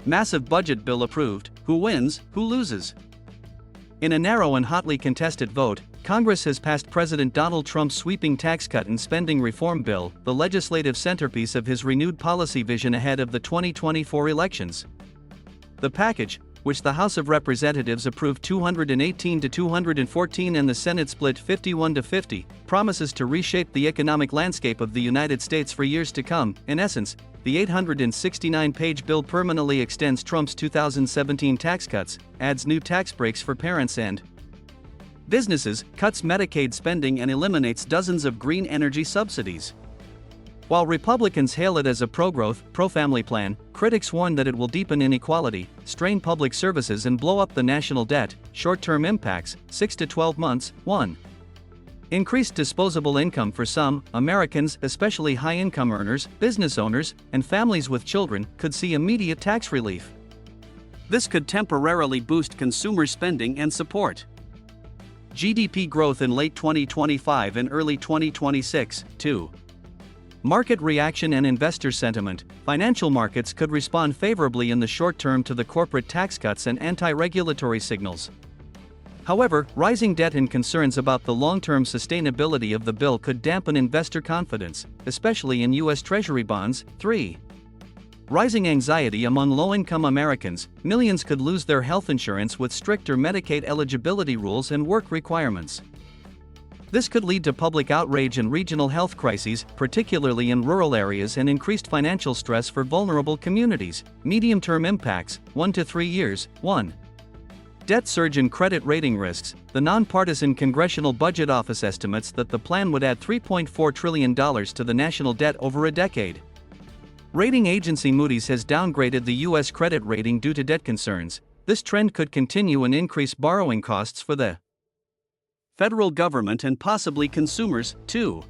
Massive budget bill approved. Who wins, who loses? In a narrow and hotly contested vote, Congress has passed President Donald Trump's sweeping tax cut and spending reform bill, the legislative centerpiece of his renewed policy vision ahead of the 2024 elections. The package, which the House of Representatives approved 218 to 214 and the Senate split 51 to 50, promises to reshape the economic landscape of the United States for years to come. In essence, the 869-page bill permanently extends Trump's 2017 tax cuts, adds new tax breaks for parents and businesses, cuts Medicaid spending and eliminates dozens of green energy subsidies. While Republicans hail it as a pro-growth, pro-family plan, critics warn that it will deepen inequality, strain public services and blow up the national debt. Short-term impacts, 6 to 12 months. 1. Increased disposable income for some Americans, especially high-income earners, business owners, and families with children, could see immediate tax relief. This could temporarily boost consumer spending and support GDP growth in late 2025 and early 2026. 2. Market reaction and investor sentiment. Financial markets could respond favorably in the short term to the corporate tax cuts and anti-regulatory signals. However, rising debt and concerns about the long-term sustainability of the bill could dampen investor confidence, especially in U.S. Treasury bonds. 3. Rising anxiety among low-income Americans. Millions could lose their health insurance with stricter Medicaid eligibility rules and work requirements. This could lead to public outrage and regional health crises, particularly in rural areas, and increased financial stress for vulnerable communities. Medium-term impacts, 1 to 3 years. 1. Debt surge and credit rating risks. The nonpartisan Congressional Budget Office estimates that the plan would add $3.4 trillion to the national debt over a decade. Rating agency Moody's has downgraded the U.S. credit rating due to debt concerns. This trend could continue and increase borrowing costs for the federal government and possibly consumers. 2.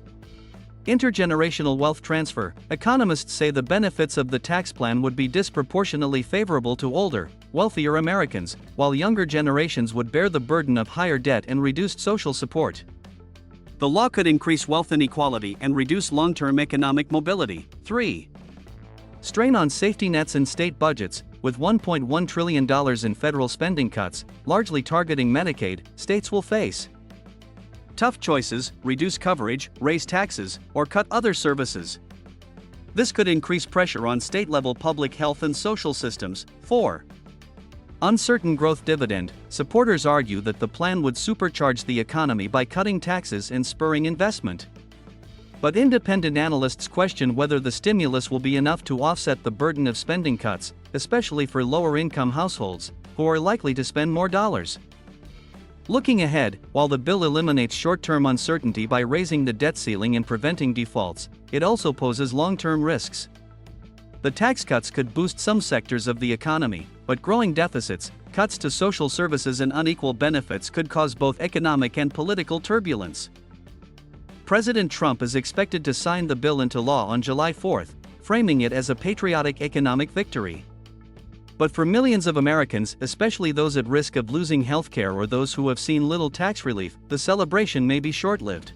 Intergenerational wealth transfer. Economists say the benefits of the tax plan would be disproportionately favorable to older, wealthier Americans, while younger generations would bear the burden of higher debt and reduced social support. The law could increase wealth inequality and reduce long-term economic mobility. 3. Strain on safety nets and state budgets. With $1.1 trillion in federal spending cuts, largely targeting Medicaid, states will face tough choices: reduce coverage, raise taxes, or cut other services. This could increase pressure on state-level public health and social systems. 4. Uncertain growth dividend. Supporters argue that the plan would supercharge the economy by cutting taxes and spurring investment. But independent analysts question whether the stimulus will be enough to offset the burden of spending cuts, especially for lower-income households, who are likely to spend more dollars. Looking ahead, while the bill eliminates short-term uncertainty by raising the debt ceiling and preventing defaults, it also poses long-term risks. The tax cuts could boost some sectors of the economy, but growing deficits, cuts to social services and unequal benefits could cause both economic and political turbulence. President Trump is expected to sign the bill into law on July 4, framing it as a patriotic economic victory. But for millions of Americans, especially those at risk of losing health care or those who have seen little tax relief, the celebration may be short-lived.